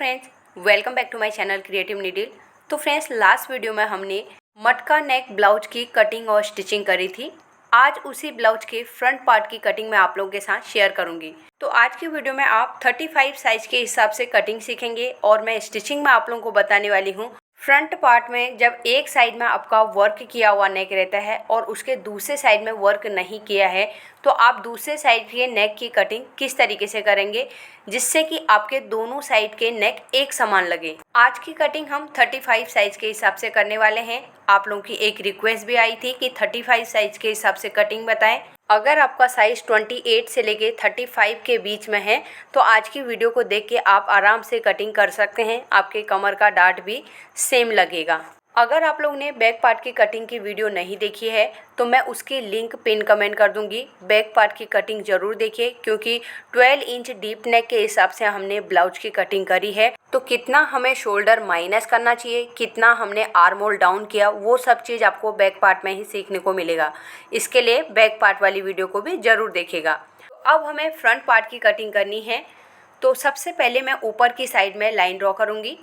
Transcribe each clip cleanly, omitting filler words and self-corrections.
Friends, welcome back to my channel creative needle. तो friends, last video में हमने मटका नेक ब्लाउज की कटिंग और स्टिचिंग करी थी। आज उसी ब्लाउज के फ्रंट पार्ट की कटिंग मैं आप लोगों के साथ शेयर करूंगी। तो आज की वीडियो में आप 35 साइज के हिसाब से कटिंग सीखेंगे और मैं स्टिचिंग में आप लोगों को बताने वाली हूँ। फ्रंट पार्ट में जब एक साइड में आपका वर्क किया हुआ नेक रहता है और उसके दूसरे साइड में वर्क नहीं किया है, तो आप दूसरे साइड के नेक की कटिंग किस तरीके से करेंगे जिससे कि आपके दोनों साइड के नेक एक समान लगे। आज की कटिंग हम 35 साइज के हिसाब से करने वाले हैं। आप लोगों की एक रिक्वेस्ट भी आई थी कि 35 साइज के हिसाब से कटिंग बताएं। अगर आपका साइज 28 से लेके 35 के बीच में है तो आज की वीडियो को देख के आप आराम से कटिंग कर सकते हैं। आपके कमर का डार्ट भी सेम लगेगा। अगर आप लोग ने बैक पार्ट की कटिंग की वीडियो नहीं देखी है तो मैं उसकी लिंक पिन कमेंट कर दूंगी। बैक पार्ट की कटिंग ज़रूर देखिए, क्योंकि 12 इंच डीप नेक के हिसाब से हमने ब्लाउज की कटिंग करी है। तो कितना हमें शोल्डर माइनस करना चाहिए, कितना हमने आर्म होल डाउन किया, वो सब चीज़ आपको बैक पार्ट में ही सीखने को मिलेगा। इसके लिए बैक पार्ट वाली वीडियो को भी ज़रूर देखेगा। तो अब हमें फ्रंट पार्ट की कटिंग करनी है। तो सबसे पहले मैं ऊपर की साइड में लाइन ड्रॉ करूँगी।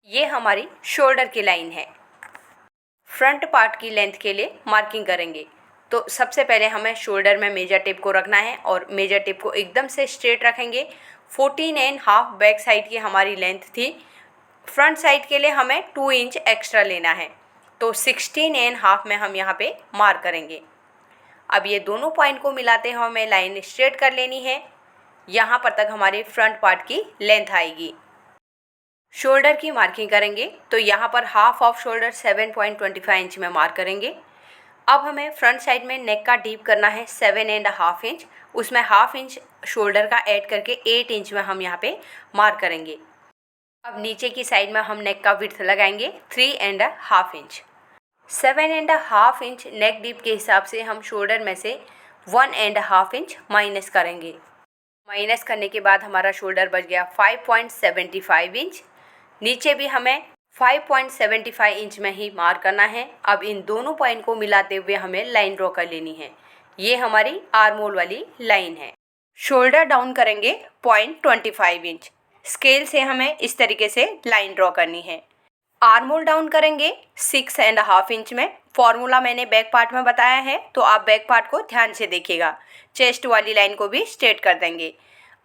ये हमारी शोल्डर की लाइन है। फ्रंट पार्ट की लेंथ के लिए मार्किंग करेंगे। तो सबसे पहले हमें शोल्डर में मेजर टेप को रखना है और मेजर टेप को एकदम से स्ट्रेट रखेंगे। 14.5 बैक साइड की हमारी लेंथ थी। फ्रंट साइड के लिए हमें 2 इंच एक्स्ट्रा लेना है, तो 16.5 में हम यहाँ पे मार्क करेंगे। अब ये दोनों पॉइंट को मिलाते हुए हमें लाइन स्ट्रेट कर लेनी है। यहाँ पर तक हमारी फ्रंट पार्ट की लेंथ आएगी। शोल्डर की मार्किंग करेंगे तो यहाँ पर हाफ ऑफ शोल्डर 7.25 इंच में मार्क करेंगे। अब हमें फ्रंट साइड में नेक का डीप करना है 7.5 इंच। उसमें हाफ इंच शोल्डर का ऐड करके 8 इंच में हम यहाँ पे मार्क करेंगे। अब नीचे की साइड में हम नेक का विड्थ लगाएंगे 3.5 इंच। 7.5 इंच नेक डीप के हिसाब से हम शोल्डर में से 1.5 इंच माइनस करेंगे। माइनस करने के बाद हमारा शोल्डर बच गया 5.75 इंच। नीचे भी हमें 5.75 इंच में ही मार्क करना है। अब इन दोनों पॉइंट को मिलाते हुए हमें लाइन ड्रॉ कर लेनी है। ये हमारी आर्म होल वाली लाइन है। शोल्डर डाउन करेंगे 0.25 इंच। स्केल से हमें इस तरीके से लाइन ड्रॉ करनी है। आर्म होल डाउन करेंगे 6.5 इंच में। फॉर्मूला मैंने बैक पार्ट में बताया है, तो आप बैक पार्ट को ध्यान से देखिएगा। चेस्ट वाली लाइन को भी स्ट्रेट कर देंगे।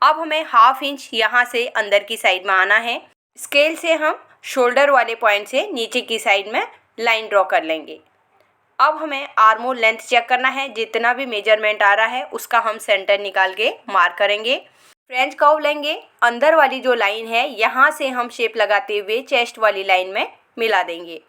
अब हमें हाफ इंच यहाँ से अंदर की साइड में आना है। स्केल से हम शोल्डर वाले पॉइंट से नीचे की साइड में लाइन ड्रॉ कर लेंगे। अब हमें आर्म होल लेंथ चेक करना है। जितना भी मेजरमेंट आ रहा है उसका हम सेंटर निकाल के मार्क करेंगे। फ्रेंच कर्व लेंगे। अंदर वाली जो लाइन है यहाँ से हम शेप लगाते हुए चेस्ट वाली लाइन में मिला देंगे।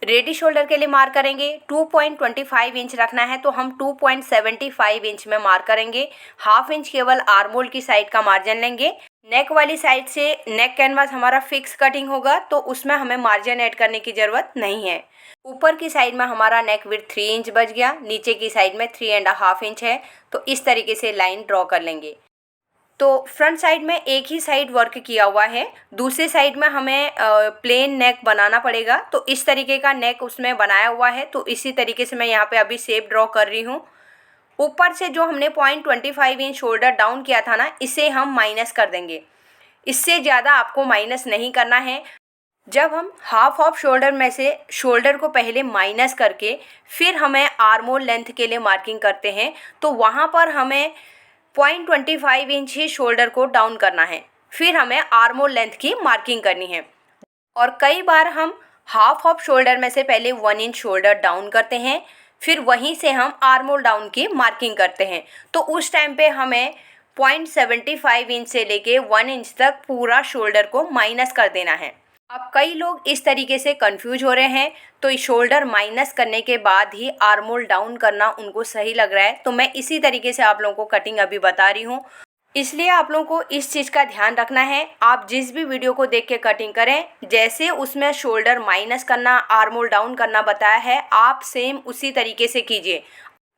रेडी शोल्डर के लिए मार्क करेंगे। 2.25 इंच रखना है तो हम 2.75 इंच में मार्क करेंगे। हाफ इंच केवल आर्म होल की साइड का मार्जिन लेंगे। नेक वाली साइड से नेक कैनवास हमारा फिक्स कटिंग होगा, तो उसमें हमें मार्जिन ऐड करने की ज़रूरत नहीं है। ऊपर की साइड में हमारा नेक विड्थ 3 इंच बच गया। नीचे की साइड में 3.5 इंच है। तो इस तरीके से लाइन ड्रॉ कर लेंगे। तो फ्रंट साइड में एक ही साइड वर्क किया हुआ है, दूसरे साइड में हमें प्लेन नेक बनाना पड़ेगा। तो इस तरीके का नेक उसमें बनाया हुआ है, तो इसी तरीके से मैं यहाँ पे अभी शेप ड्रॉ कर रही हूँ। ऊपर से जो हमने 0.25 इंच शोल्डर डाउन किया था ना, इसे हम माइनस कर देंगे। इससे ज़्यादा आपको माइनस नहीं करना है। जब हम हाफ ऑफ शोल्डर में से शोल्डर को पहले माइनस करके फिर हमें आर्म होल लेंथ के लिए मार्किंग करते हैं, तो वहाँ पर हमें 0.25 इंच ही शोल्डर को डाउन करना है। फिर हमें आर्म होल लेंथ की मार्किंग करनी है। और कई बार हम हाफ ऑफ शोल्डर में से पहले 1 इंच शोल्डर डाउन करते हैं, फिर वहीं से हम आर्म होल डाउन की मार्किंग करते हैं। तो उस टाइम पे हमें 0.75 इंच से लेके 1 इंच तक पूरा शोल्डर को माइनस कर देना है। अब कई लोग इस तरीके से कंफ्यूज हो रहे हैं, तो इस शोल्डर माइनस करने के बाद ही आर्म होल डाउन करना उनको सही लग रहा है। तो मैं इसी तरीके से आप लोगों को कटिंग अभी बता रही हूँ। इसलिए आप लोगों को इस चीज़ का ध्यान रखना है। आप जिस भी वीडियो को देख के कटिंग करें, जैसे उसमें शोल्डर माइनस करना, आर्म होल डाउन करना बताया है, आप सेम उसी तरीके से कीजिए।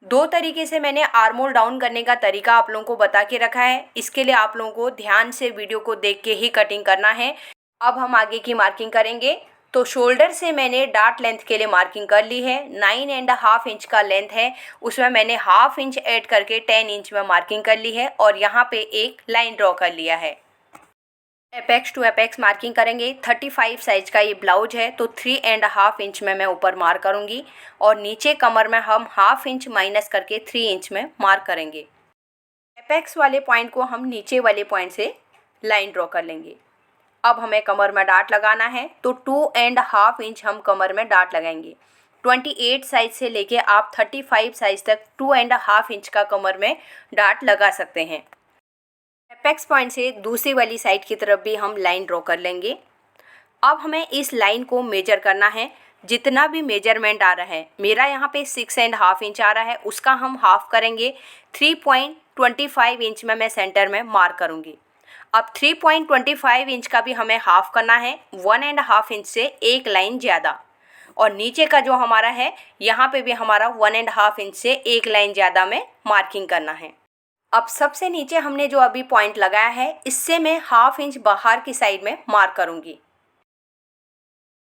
2 तरीके से मैंने आर्म होल डाउन करने का तरीका आप लोगों को बता के रखा है। इसके लिए आप लोगों को ध्यान से वीडियो को देख के ही कटिंग करना है। अब हम आगे की मार्किंग करेंगे। तो शोल्डर से मैंने डार्ट लेंथ के लिए मार्किंग कर ली है। 9.5 इंच का लेंथ है, उसमें मैंने हाफ इंच ऐड करके 10 इंच में मार्किंग कर ली है और यहाँ पे एक लाइन ड्रॉ कर लिया है। एपेक्स टू एपेक्स मार्किंग करेंगे। 35 साइज का ये ब्लाउज है तो 3.5 इंच में मैं ऊपर मार्क करूँगी और नीचे कमर में हम हाफ इंच माइनस करके 3 इंच में मार्क करेंगे। एपेक्स वाले पॉइंट को हम नीचे वाले पॉइंट से लाइन ड्रॉ कर लेंगे। अब हमें कमर में डाट लगाना है तो 2.5 इंच हम कमर में डाट लगाएंगे। 28 साइज से लेके आप 35 साइज तक 2.5 इंच का कमर में डाट लगा सकते हैं। एपेक्स पॉइंट से दूसरी वाली साइड की तरफ भी हम लाइन ड्रॉ कर लेंगे। अब हमें इस लाइन को मेजर करना है। जितना भी मेजरमेंट आ रहा है, मेरा यहाँ पे 6.5 इंच आ रहा है, उसका हम हाफ करेंगे। 3.25 इंच में मैं सेंटर में मार्क करूँगी। अब 3.25 इंच का भी हमें हाफ करना है, 1.5 इंच से एक लाइन ज़्यादा। और नीचे का जो हमारा है, यहाँ पे भी हमारा 1.5 इंच से एक लाइन ज़्यादा में मार्किंग करना है। अब सबसे नीचे हमने जो अभी पॉइंट लगाया है, इससे मैं हाफ इंच बाहर की साइड में मार्क करूँगी।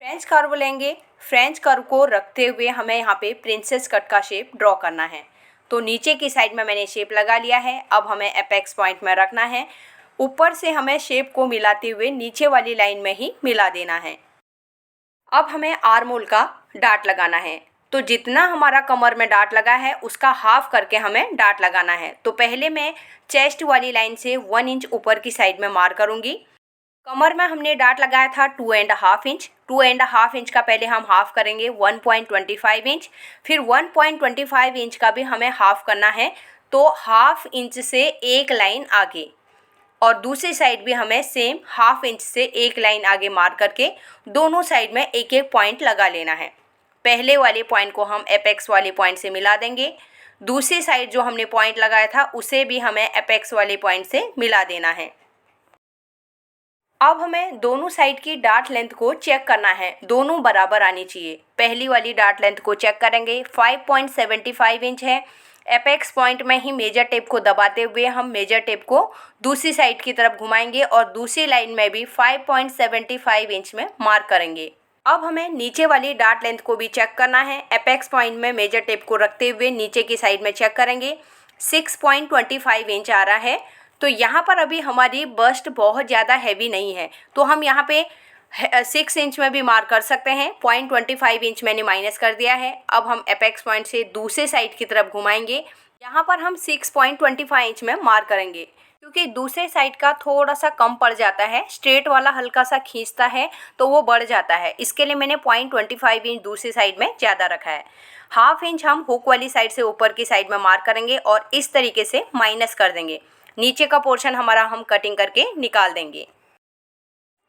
फ्रेंच कर्व लेंगे। फ्रेंच कर्व को रखते हुए हमें यहाँ पे प्रिंसेस कट का शेप ड्रॉ करना है। तो नीचे की साइड में मैंने शेप लगा लिया है। अब हमें एपेक्स पॉइंट में रखना है। ऊपर से हमें शेप को मिलाते हुए नीचे वाली लाइन में ही मिला देना है। अब हमें आर्म होल का डाट लगाना है। तो जितना हमारा कमर में डाट लगा है, उसका हाफ करके हमें डाट लगाना है। तो पहले मैं चेस्ट वाली लाइन से 1 इंच ऊपर की साइड में मार्क करूँगी। कमर में हमने डाट लगाया था 2.5 इंच। 2.5 इंच का पहले हम हाफ करेंगे 1.25 इंच। फिर 1.25 इंच का भी हमें हाफ करना है, तो हाफ इंच से एक लाइन आगे। और दूसरी साइड भी हमें सेम हाफ इंच से एक लाइन आगे मार्क करके दोनों साइड में एक एक पॉइंट लगा लेना है। पहले वाले पॉइंट को हम एपेक्स वाले पॉइंट से मिला देंगे। दूसरी साइड जो हमने पॉइंट लगाया था, उसे भी हमें एपेक्स वाले पॉइंट से मिला देना है। अब हमें दोनों साइड की डार्ट लेंथ को चेक करना है, दोनों बराबर आनी चाहिए। पहली वाली डार्ट लेंथ को चेक करेंगे, 5.75 इंच है। एपेक्स पॉइंट में ही मेजर टेप को दबाते हुए हम मेजर टेप को दूसरी साइड की तरफ घुमाएंगे और दूसरी लाइन में भी 5.75 इंच में मार्क करेंगे। अब हमें नीचे वाली डार्ट लेंथ को भी चेक करना है। एपेक्स पॉइंट में मेजर टेप को रखते हुए नीचे की साइड में चेक करेंगे। 6.25 इंच आ रहा है। तो यहाँ पर अभी हमारी बस्ट बहुत ज़्यादा हैवी नहीं है, तो हम यहाँ पे 6 इंच में भी मार्क कर सकते हैं। 0.25 इंच मैंने माइनस कर दिया है। अब हम एपेक्स पॉइंट से दूसरे साइड की तरफ घुमाएंगे। यहाँ पर हम 6.25 इंच में मार्क करेंगे, क्योंकि दूसरे साइड का थोड़ा सा कम पड़ जाता है। स्ट्रेट वाला हल्का सा खींचता है तो वो बढ़ जाता है, इसके लिए मैंने 0.25 इंच दूसरी साइड में ज़्यादा रखा है। हाफ इंच हम हुक वाली साइड से ऊपर की साइड में मार्क करेंगे और इस तरीके से माइनस कर देंगे। नीचे का पोर्शन हमारा हम कटिंग करके निकाल देंगे।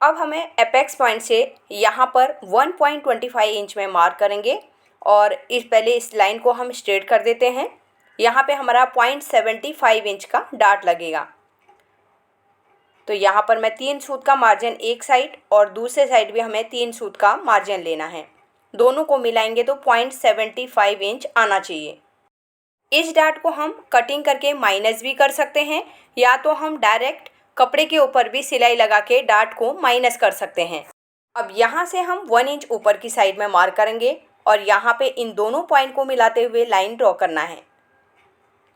अब हमें एपेक्स पॉइंट से यहाँ पर 1.25 इंच में मार्क करेंगे और पहले इस लाइन को हम स्ट्रेट कर देते हैं। यहाँ पे हमारा 0.75 इंच का डार्ट लगेगा। तो यहाँ पर मैं 3 सूत का मार्जिन एक साइड और दूसरे साइड भी हमें 3 सूत का मार्जिन लेना है। दोनों को मिलाएंगे तो 0.75 इंच आना चाहिए। इस डार्ट को हम कटिंग करके माइनस भी कर सकते हैं, या तो हम डायरेक्ट कपड़े के ऊपर भी सिलाई लगा के डार्ट को माइनस कर सकते हैं। अब यहाँ से हम 1 इंच ऊपर की साइड में मार्क करेंगे और यहाँ पे इन दोनों पॉइंट को मिलाते हुए लाइन ड्रॉ करना है।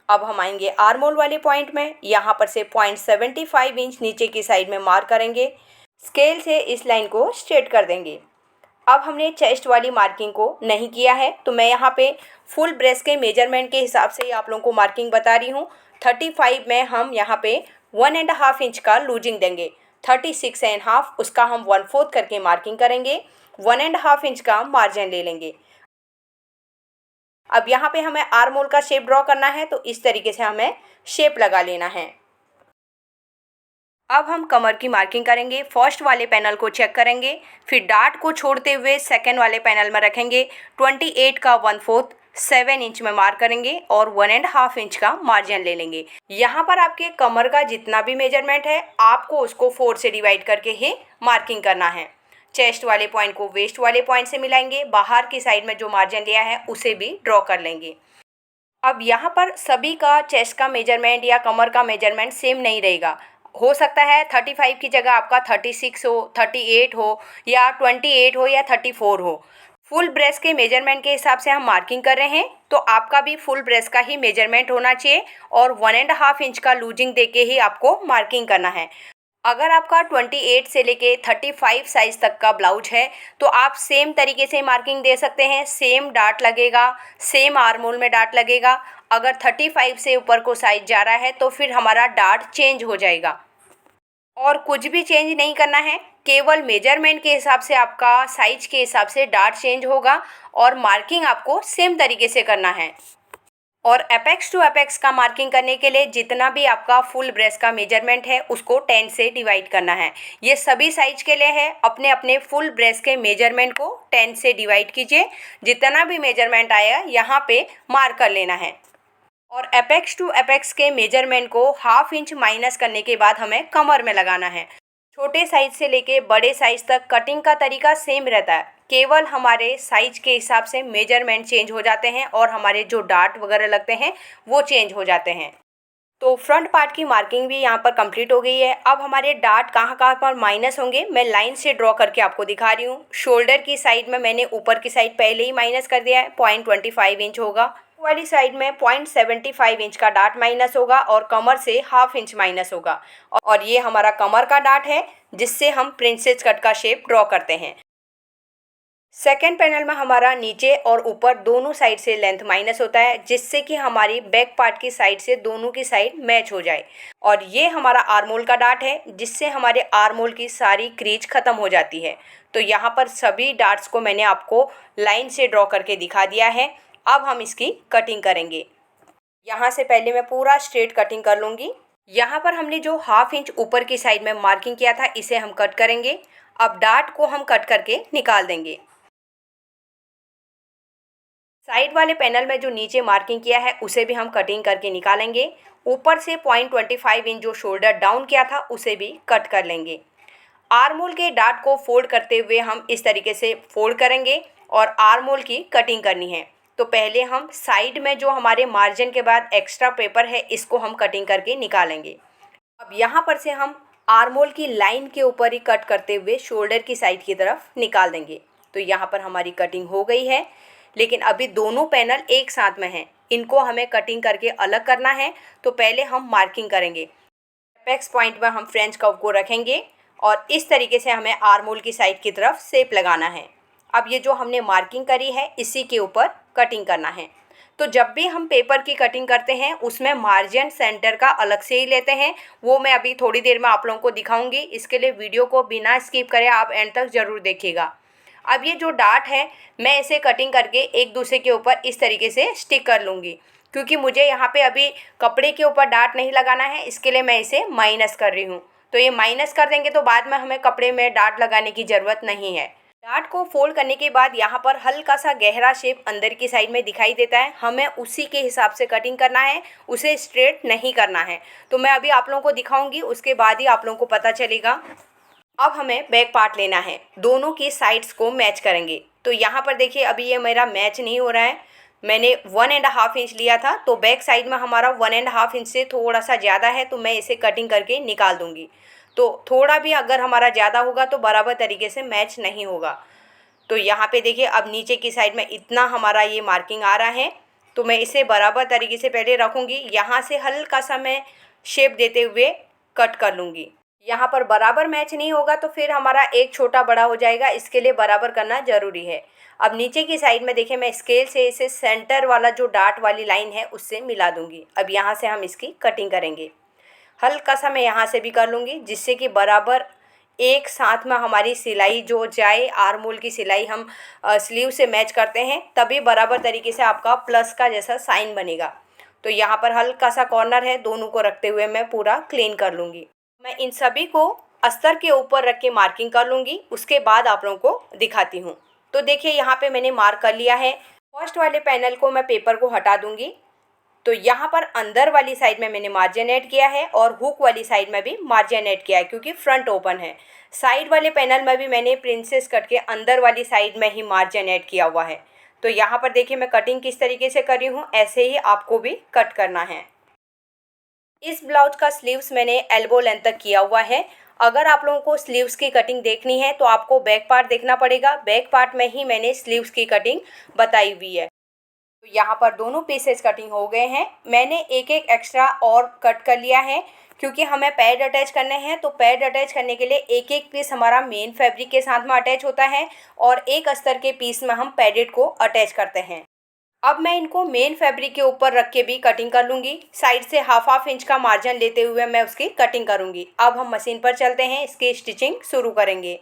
अब हम आएंगे आर्म होल वाले पॉइंट में। यहाँ पर से 0.75 इंच नीचे की साइड में मार्क करेंगे। स्केल से इस लाइन को स्ट्रेट कर देंगे। अब हमने चेस्ट वाली मार्किंग को नहीं किया है, तो मैं यहाँ पे फुल ब्रेस्ट के मेजरमेंट के हिसाब से ही आप लोगों को मार्किंग बता रही हूँ। 35 में हम यहाँ पे 1.5 इंच का लूजिंग देंगे। 36.5 उसका हम 1/4 करके मार्किंग करेंगे। 1.5 इंच का मार्जिन ले लेंगे। अब यहाँ पे हमें आर्म होल का शेप ड्रॉ करना है, तो इस तरीके से हमें शेप लगा लेना है। अब हम कमर की मार्किंग करेंगे। फर्स्ट वाले पैनल को चेक करेंगे, फिर डार्ट को छोड़ते हुए सेकंड वाले पैनल में रखेंगे। 28 का 1/4 7 इंच में मार्क करेंगे और 1.5 इंच का मार्जिन ले लेंगे। यहाँ पर आपके कमर का जितना भी मेजरमेंट है, आपको उसको 4 से डिवाइड करके ही मार्किंग करना है। चेस्ट वाले पॉइंट को वेस्ट वाले पॉइंट से मिलाएंगे। बाहर की साइड में जो मार्जिन लिया है उसे भी ड्रॉ कर लेंगे। अब यहाँ पर सभी का चेस्ट का मेजरमेंट या कमर का मेजरमेंट सेम नहीं रहेगा। हो सकता है 35 की जगह आपका 36 हो, 38 हो, या 28 हो, या 34 हो। फुल ब्रेस्ट के मेजरमेंट के हिसाब से हम मार्किंग कर रहे हैं, तो आपका भी फुल ब्रेस्ट का ही मेजरमेंट होना चाहिए और 1.5 इंच का लूजिंग देके ही आपको मार्किंग करना है। अगर आपका 28 से लेके 35 साइज़ तक का ब्लाउज है तो आप सेम तरीके से मार्किंग दे सकते हैं, सेम डाट लगेगा, सेम आर्म होल में डाट लगेगा। अगर 35 से ऊपर को साइज़ जा रहा है तो फिर हमारा डाट चेंज हो जाएगा और कुछ भी चेंज नहीं करना है, केवल मेजरमेंट के हिसाब से आपका साइज के हिसाब से डाट चेंज होगा और मार्किंग आपको सेम तरीके से करना है। और एपेक्स टू एपेक्स का मार्किंग करने के लिए जितना भी आपका फुल ब्रेस्ट का मेजरमेंट है उसको 10 से डिवाइड करना है। ये सभी साइज के लिए है। अपने अपने फुल ब्रेस्ट के मेजरमेंट को 10 से डिवाइड कीजिए। जितना भी मेजरमेंट आएगा यहाँ पे मार्क कर लेना है। और एपेक्स टू एपेक्स के मेजरमेंट को ½ इंच माइनस करने के बाद हमें कमर में लगाना है। छोटे साइज से लेके बड़े साइज तक कटिंग का तरीका सेम रहता है, केवल हमारे साइज के हिसाब से मेजरमेंट चेंज हो जाते हैं और हमारे जो डाट वगैरह लगते हैं वो चेंज हो जाते हैं। तो फ्रंट पार्ट की मार्किंग भी यहाँ पर कंप्लीट हो गई है। अब हमारे डाट कहाँ कहाँ पर माइनस होंगे मैं लाइन से ड्रॉ करके आपको दिखा रही हूँ। शोल्डर की साइड में मैंने ऊपर की साइड पहले ही माइनस कर दिया है, 0.25 इंच होगा। वाली साइड में 0.75 इंच का डाट माइनस होगा और कमर से ½ इंच माइनस होगा। और ये हमारा कमर का डाट है जिससे हम प्रिंसेस कट का शेप ड्रॉ करते हैं। सेकेंड पैनल में हमारा नीचे और ऊपर दोनों साइड से लेंथ माइनस होता है जिससे कि हमारी बैक पार्ट की साइड से दोनों की साइड मैच हो जाए। और ये हमारा आर्म होल का डाट है जिससे हमारे आर्म होल की सारी क्रीज खत्म हो जाती है। तो यहाँ पर सभी डाट्स को मैंने आपको लाइन से ड्रॉ करके दिखा दिया है। अब हम इसकी कटिंग करेंगे। यहाँ से पहले मैं पूरा स्ट्रेट कटिंग कर लूँगी। यहाँ पर हमने जो ½ इंच ऊपर की साइड में मार्किंग किया था इसे हम कट करेंगे। अब डाट को हम कट करके निकाल देंगे। साइड वाले पैनल में जो नीचे मार्किंग किया है उसे भी हम कटिंग करके निकालेंगे। ऊपर से 0.25 इंच जो शोल्डर डाउन किया था उसे भी कट कर लेंगे। आर्म होल के डाट को फोल्ड करते हुए हम इस तरीके से फोल्ड करेंगे और आर्म होल की कटिंग करनी है। तो पहले हम साइड में जो हमारे मार्जिन के बाद एक्स्ट्रा पेपर है इसको हम कटिंग करके निकालेंगे। अब यहाँ पर से हम आर्म होल की लाइन के ऊपर ही कट करते हुए शोल्डर की साइड की तरफ निकाल देंगे। तो यहाँ पर हमारी कटिंग हो गई है, लेकिन अभी दोनों पैनल एक साथ में हैं, इनको हमें कटिंग करके अलग करना है। तो पहले हम मार्किंग करेंगे। एपेक्स पॉइंट में हम फ्रेंच कर्व को रखेंगे और इस तरीके से हमें आर्म होल की साइड की तरफ शेप लगाना है। अब ये जो हमने मार्किंग करी है इसी के ऊपर कटिंग करना है। तो जब भी हम पेपर की कटिंग करते हैं उसमें मार्जिन सेंटर का अलग से ही लेते हैं, वो मैं अभी थोड़ी देर में आप लोगों को दिखाऊंगी। इसके लिए वीडियो को बिना स्किप करे आप एंड तक ज़रूर देखिएगा। अब ये जो डाट है मैं इसे कटिंग करके एक दूसरे के ऊपर इस तरीके से स्टिक कर लूँगी, क्योंकि मुझे यहाँ पे अभी कपड़े के ऊपर डाट नहीं लगाना है, इसके लिए मैं इसे माइनस कर रही हूँ। तो ये माइनस कर देंगे तो बाद में हमें कपड़े में डाट लगाने की ज़रूरत नहीं है। डाट को फोल्ड करने के बाद यहाँ पर हल्का सा गहरा शेप अंदर की साइड में दिखाई देता है, हमें उसी के हिसाब से कटिंग करना है, उसे स्ट्रेट नहीं करना है। तो मैं अभी आप लोगों को दिखाऊंगी, उसके बाद ही आप लोगों को पता चलेगा। अब हमें बैक पार्ट लेना है, दोनों की साइड्स को मैच करेंगे। तो यहाँ पर देखिए अभी ये मेरा मैच नहीं हो रहा है, मैंने 1½ इंच लिया था तो बैक साइड में हमारा 1½ इंच से थोड़ा सा ज़्यादा है, तो मैं इसे कटिंग करके निकाल दूँगी। तो थोड़ा भी अगर हमारा ज़्यादा होगा तो बराबर तरीके से मैच नहीं होगा। तो यहाँ पे देखिए अब नीचे की साइड में इतना हमारा ये मार्किंग आ रहा है, तो मैं इसे बराबर तरीके से पहले रखूँगी। यहाँ से हल्का सा मैं शेप देते हुए कट कर लूँगी। यहाँ पर बराबर मैच नहीं होगा तो फिर हमारा एक छोटा बड़ा हो जाएगा, इसके लिए बराबर करना ज़रूरी है। अब नीचे की साइड में देखिए मैं स्केल से इसे सेंटर वाला जो डाट वाली लाइन है उससे मिला दूँगी। अब यहाँ से हम इसकी कटिंग करेंगे। हल्का सा मैं यहाँ से भी कर लूँगी जिससे कि बराबर एक साथ में हमारी सिलाई जो जाए, आर्म होल की सिलाई हम स्लीव से मैच करते हैं तभी बराबर तरीके से आपका प्लस का जैसा साइन बनेगा। तो यहाँ पर हल्का सा कॉर्नर है, दोनों को रखते हुए मैं पूरा क्लीन कर लूँगी। मैं इन सभी को अस्तर के ऊपर रख के मार्किंग कर लूँगी, उसके बाद आप लोगों को दिखाती हूँ। तो देखिए यहाँ पे मैंने मार्क कर लिया है। फर्स्ट वाले पैनल को मैं पेपर को हटा दूँगी। तो यहाँ पर अंदर वाली साइड में मैंने मार्जिन ऐड किया है और हुक वाली साइड में भी मार्जिन ऐड किया है क्योंकि फ्रंट ओपन है। साइड वाले पैनल में भी मैंने प्रिंसेस कट के अंदर वाली साइड में ही मार्जिन ऐड किया हुआ है। तो यहाँ पर देखिए मैं कटिंग किस तरीके से कर रही हूँ, ऐसे ही आपको भी कट करना है। इस ब्लाउज का स्लीव्स मैंने एल्बो लेंथ तक किया हुआ है। अगर आप लोगों को स्लीव्स की कटिंग देखनी है तो आपको बैक पार्ट देखना पड़ेगा, बैक पार्ट में ही मैंने स्लीव्स की कटिंग बताई हुई है। तो यहाँ पर दोनों पीसेस कटिंग हो गए हैं। मैंने एक एक एक्स्ट्रा और कट कर लिया है क्योंकि हमें पैड अटैच करने हैं। तो पैड अटैच करने के लिए एक एक पीस हमारा मेन फैब्रिक के साथ में अटैच होता है और एक अस्तर के पीस में हम पैडेड को अटैच करते हैं। अब मैं इनको मेन फैब्रिक के ऊपर रख के भी कटिंग कर लूँगी। साइड से हाफ इंच का मार्जिन लेते हुए मैं उसकी कटिंग करूँगी। अब हम मशीन पर चलते हैं, इसकी स्टिचिंग शुरू करेंगे।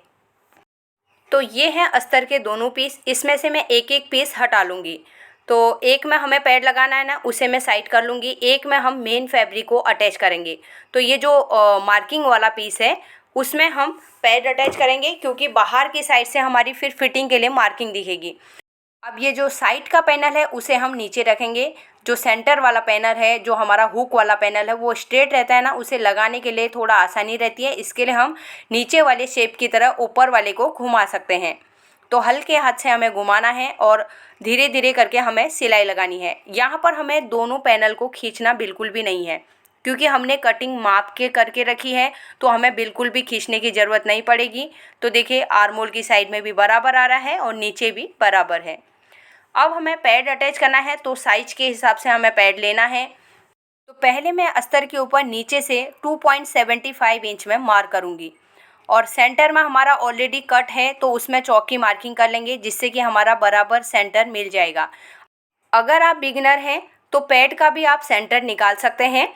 तो ये हैं अस्तर के दोनों पीस, इसमें से मैं एक एक पीस हटा लूँगी। तो एक में हमें पैड लगाना है ना, उसे मैं साइड कर लूँगी। एक में हम मेन फैब्रिक को अटैच करेंगे। तो ये जो मार्किंग वाला पीस है उसमें हम पैड अटैच करेंगे क्योंकि बाहर की साइड से हमारी फिर फिटिंग के लिए मार्किंग दिखेगी। अब ये जो साइड का पैनल है उसे हम नीचे रखेंगे। जो सेंटर वाला पैनल है, जो हमारा हुक वाला पैनल है, वो स्ट्रेट रहता है ना, उसे लगाने के लिए थोड़ा आसानी रहती है। इसके लिए हम नीचे वाले शेप की तरह ऊपर वाले को घुमा सकते हैं। तो हल्के हाथ से हमें घुमाना है और धीरे धीरे करके हमें सिलाई लगानी है। यहाँ पर हमें दोनों पैनल को खींचना बिल्कुल भी नहीं है क्योंकि हमने कटिंग माप के करके रखी है, तो हमें बिल्कुल भी खींचने की ज़रूरत नहीं पड़ेगी। तो देखिए, आर्म होल की साइड में भी बराबर आ रहा है और नीचे भी बराबर है। अब हमें पैड अटैच करना है, तो साइज के हिसाब से हमें पैड लेना है। तो पहले मैं अस्तर के ऊपर नीचे से 2.75 इंच में मार्क करूँगी और सेंटर में हमारा ऑलरेडी कट है तो उसमें चौक की मार्किंग कर लेंगे जिससे कि हमारा बराबर सेंटर मिल जाएगा। अगर आप बिगिनर हैं तो पैड का भी आप सेंटर निकाल सकते हैं।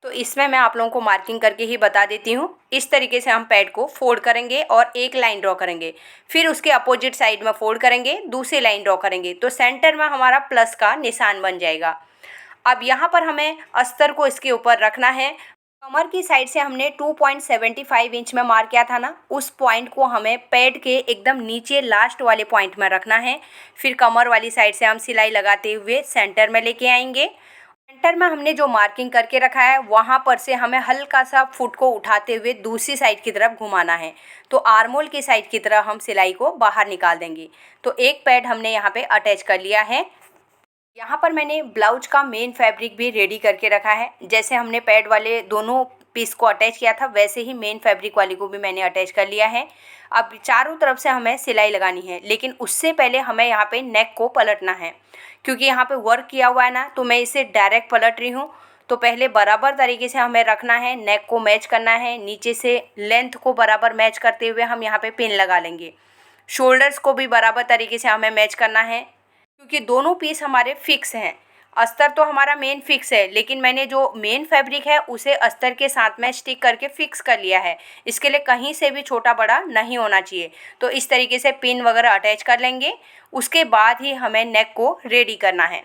तो इसमें मैं आप लोगों को मार्किंग करके ही बता देती हूँ। इस तरीके से हम पैड को फोल्ड करेंगे और एक लाइन ड्रॉ करेंगे, फिर उसके अपोजिट साइड में फोल्ड करेंगे, दूसरी लाइन ड्रॉ करेंगे, तो सेंटर में हमारा प्लस का निशान बन जाएगा। अब यहाँ पर हमें अस्तर को इसके ऊपर रखना है। कमर की साइड से हमने 2.75 इंच में मार्क किया था ना, उस पॉइंट को हमें पैड के एकदम नीचे लास्ट वाले पॉइंट में रखना है। फिर कमर वाली साइड से हम सिलाई लगाते हुए सेंटर में लेके आएंगे। सेंटर में हमने जो मार्किंग करके रखा है वहाँ पर से हमें हल्का सा फुट को उठाते हुए दूसरी साइड की तरफ घुमाना है। तो आर्मोल की साइड की तरफ हम सिलाई को बाहर निकाल देंगे। तो एक पैड हमने यहाँ पे अटैच कर लिया है। यहाँ पर मैंने ब्लाउज का मेन फैब्रिक भी रेडी करके रखा है। जैसे हमने पैड वाले दोनों पीस को अटैच किया था वैसे ही मेन फैब्रिक वाली को भी मैंने अटैच कर लिया है। अब चारों तरफ से हमें सिलाई लगानी है, लेकिन उससे पहले हमें यहाँ पे नेक को पलटना है क्योंकि यहाँ पे वर्क किया हुआ है ना, तो मैं इसे डायरेक्ट पलट रही हूँ। तो पहले बराबर तरीके से हमें रखना है, नेक को मैच करना है, नीचे से लेंथ को बराबर मैच करते हुए हम यहाँ पे पिन लगा लेंगे। शोल्डर्स को भी बराबर तरीके से हमें मैच करना है क्योंकि दोनों पीस हमारे फिक्स हैं। अस्तर तो हमारा मेन फिक्स है, लेकिन मैंने जो मेन फैब्रिक है उसे अस्तर के साथ में स्टिक करके फिक्स कर लिया है। इसके लिए कहीं से भी छोटा बड़ा नहीं होना चाहिए। तो इस तरीके से पिन वगैरह अटैच कर लेंगे, उसके बाद ही हमें नेक को रेडी करना है।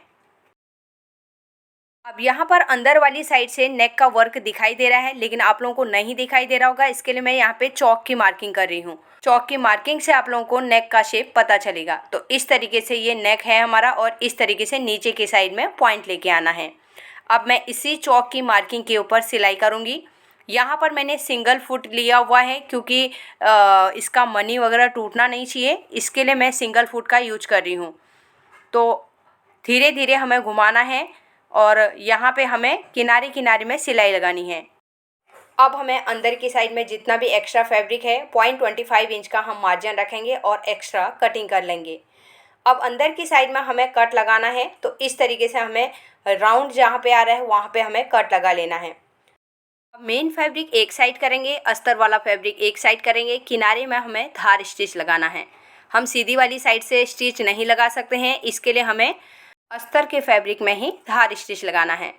अब यहाँ पर अंदर वाली साइड से नेक का वर्क दिखाई दे रहा है, लेकिन आप लोगों को नहीं दिखाई दे रहा होगा। इसके लिए मैं यहाँ पे चौक की मार्किंग कर रही हूँ। चौक की मार्किंग से आप लोगों को नेक का शेप पता चलेगा। तो इस तरीके से ये नेक है हमारा और इस तरीके से नीचे की साइड में पॉइंट लेके आना है। अब मैं इसी चौक की मार्किंग के ऊपर सिलाई करूँगी। यहाँ पर मैंने सिंगल फुट लिया हुआ है क्योंकि इसका मनी वगैरह टूटना नहीं चाहिए, इसके लिए मैं सिंगल फुट का यूज कर रही हूँ। तो धीरे धीरे हमें घुमाना है और यहाँ पे हमें किनारे किनारे में सिलाई लगानी है। अब हमें अंदर की साइड में जितना भी एक्स्ट्रा फैब्रिक है 0.25 इंच का हम मार्जिन रखेंगे और एक्स्ट्रा कटिंग कर लेंगे। अब अंदर की साइड में हमें कट लगाना है, तो इस तरीके से हमें राउंड जहाँ पे आ रहा है वहाँ पे हमें कट लगा लेना है। अब मेन फैब्रिक एक साइड करेंगे, अस्तर वाला फैब्रिक एक साइड करेंगे, किनारे में हमें धार स्टिच लगाना है। हम सीधी वाली साइड से स्टिच नहीं लगा सकते हैं, इसके लिए हमें अस्तर के फैब्रिक में ही धार स्टिच लगाना है।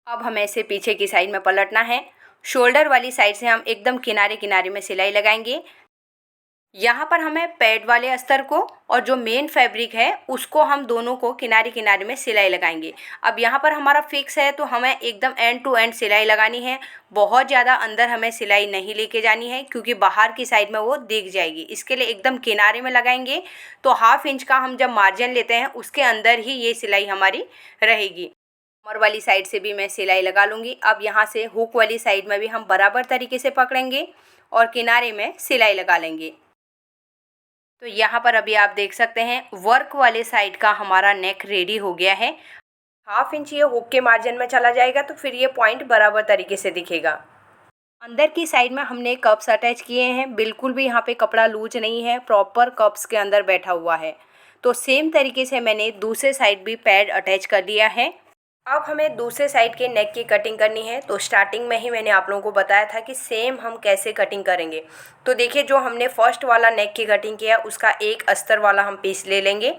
अब हमें इसे पीछे की साइड में पलटना है। शोल्डर वाली साइड से हम एकदम किनारे किनारे में सिलाई लगाएंगे। यहाँ पर हमें पैड वाले अस्तर को और जो मेन फैब्रिक है उसको हम दोनों को किनारे किनारे में सिलाई लगाएंगे। अब यहाँ पर हमारा फिक्स है तो हमें एकदम एंड टू एंड सिलाई लगानी है। बहुत ज़्यादा अंदर हमें सिलाई नहीं लेके जानी है क्योंकि बाहर की साइड में वो दिख जाएगी। इसके लिए एकदम किनारे में लगाएंगे। तो हाफ इंच का हम जब मार्जिन लेते हैं उसके अंदर ही ये सिलाई हमारी रहेगी। कमर वाली साइड से भी मैं सिलाई लगा लूँगी। अब यहाँ से हुक वाली साइड में भी हम बराबर तरीके से पकड़ेंगे और किनारे में सिलाई लगा लेंगे। तो यहाँ पर अभी आप देख सकते हैं वर्क वाले साइड का हमारा नेक रेडी हो गया है। हाफ इंच ये हुक के मार्जिन में चला जाएगा तो फिर ये पॉइंट बराबर तरीके से दिखेगा। अंदर की साइड में हमने कप्स अटैच किए हैं, बिल्कुल भी यहाँ पे कपड़ा लूज नहीं है, प्रॉपर कप्स के अंदर बैठा हुआ है। तो सेम तरीके से मैंने दूसरे साइड भी पैड अटैच कर दिया है। अब हमें दूसरे साइड के नेक की कटिंग करनी है। तो स्टार्टिंग में ही मैंने आप लोगों को बताया था कि सेम हम कैसे कटिंग करेंगे। तो देखिए, जो हमने फर्स्ट वाला नेक की कटिंग किया उसका एक अस्तर वाला हम पीस ले लेंगे,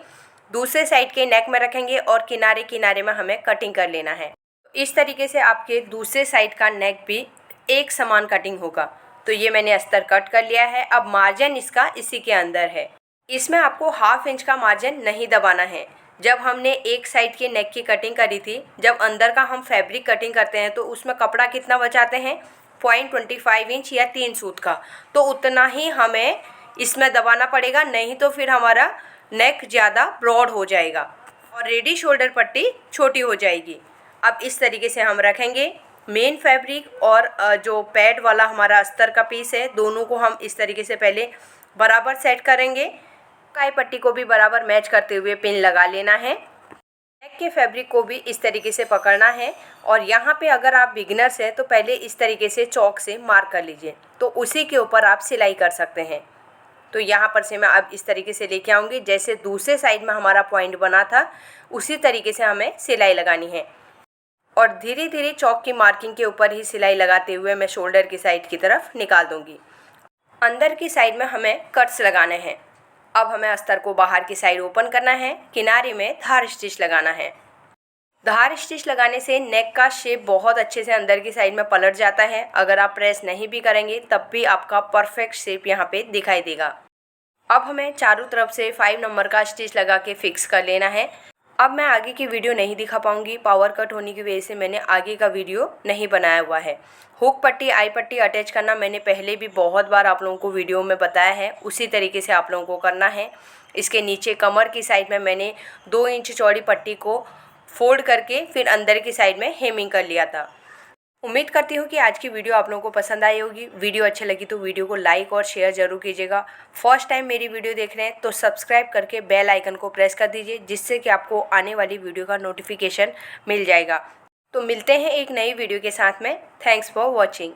दूसरे साइड के नेक में रखेंगे और किनारे किनारे में हमें कटिंग कर लेना है। इस तरीके से आपके दूसरे साइड का नेक भी एक समान कटिंग होगा। तो ये मैंने अस्तर कट कर लिया है। अब मार्जिन इसका इसी के अंदर है। इसमें आपको 1/2 इंच का मार्जिन नहीं दबाना है। जब हमने एक साइड के नेक की कटिंग करी थी, जब अंदर का हम फैब्रिक कटिंग करते हैं तो उसमें कपड़ा कितना बचाते हैं, 0.25 इंच या 3 सूत का। तो उतना ही हमें इसमें दबाना पड़ेगा, नहीं तो फिर हमारा नेक ज़्यादा ब्रॉड हो जाएगा और रेडी शोल्डर पट्टी छोटी हो जाएगी। अब इस तरीके से हम रखेंगे मेन फैब्रिक और जो पैड वाला हमारा अस्तर का पीस है, दोनों को हम इस तरीके से पहले बराबर सेट करेंगे। काई पट्टी को भी बराबर मैच करते हुए पिन लगा लेना है। नेक के फैब्रिक को भी इस तरीके से पकड़ना है और यहाँ पे अगर आप बिगिनर्स हैं तो पहले इस तरीके से चौक से मार्क कर लीजिए, तो उसी के ऊपर आप सिलाई कर सकते हैं। तो यहाँ पर से मैं अब इस तरीके से लेके आऊँगी, जैसे दूसरे साइड में हमारा पॉइंट बना था उसी तरीके से हमें सिलाई लगानी है और धीरे धीरे चौक की मार्किंग के ऊपर ही सिलाई लगाते हुए मैं शोल्डर की साइड की तरफ निकाल दूँगी। अंदर की साइड में हमें कट्स लगाने हैं। अब हमें अस्तर को बाहर की साइड ओपन करना है, किनारे में धार स्टिच लगाना है। धार स्टिच लगाने से नेक का शेप बहुत अच्छे से अंदर की साइड में पलट जाता है। अगर आप प्रेस नहीं भी करेंगे तब भी आपका परफेक्ट शेप यहाँ पे दिखाई देगा। अब हमें चारों तरफ से 5 नंबर का स्टिच लगा के फिक्स कर लेना है। अब मैं आगे की वीडियो नहीं दिखा पाऊँगी, पावर कट होने की वजह से मैंने आगे का वीडियो नहीं बनाया हुआ है। हुक पट्टी, आई पट्टी अटैच करना मैंने पहले भी बहुत बार आप लोगों को वीडियो में बताया है, उसी तरीके से आप लोगों को करना है। इसके नीचे कमर की साइड में मैंने 2 इंच चौड़ी पट्टी को फोल्ड करके फिर अंदर की साइड में हेमिंग कर लिया था। उम्मीद करती हूँ कि आज की वीडियो आप लोगों को पसंद आई होगी। वीडियो अच्छी लगी तो वीडियो को लाइक और शेयर ज़रूर कीजिएगा। फर्स्ट टाइम मेरी वीडियो देख रहे हैं तो सब्सक्राइब करके बेल आइकन को प्रेस कर दीजिए, जिससे कि आपको आने वाली वीडियो का नोटिफिकेशन मिल जाएगा। तो मिलते हैं एक नई वीडियो के साथ में। Thanks for watching.